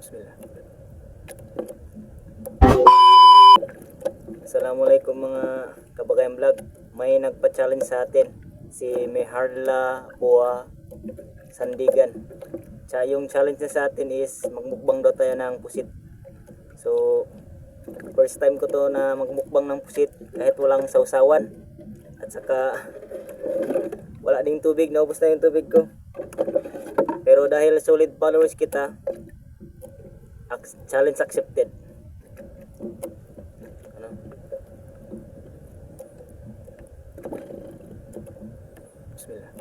Bismillah. Assalamualaikum mga kabagayan vlog. May nagpa-challenge sa atin si Meharla Boa Sandigan. Tsaka yung challenge niya sa atin is magmukbang daw tayo ng pusit. So first time ko to na magmukbang ng pusit kahit walang sausawan. At saka wala ding tubig, naubos na yung tubig ko. Pero dahil solid followers kita, challenge accepted. Ano? Bismillah.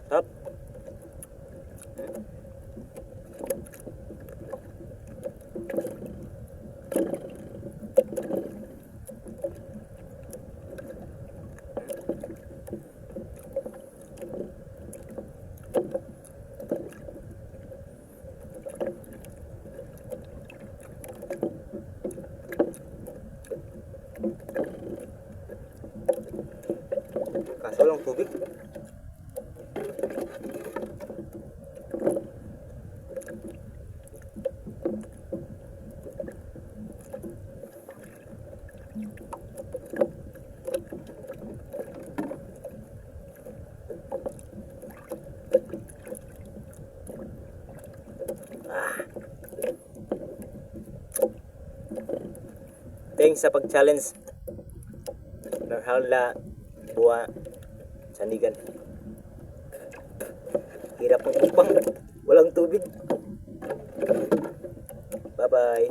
Top. Kaso lang tubig. Thanks sa pag-challenge. Meharla Boa Sandigan. Hirap ng mukbang, walang tubig. Bye bye.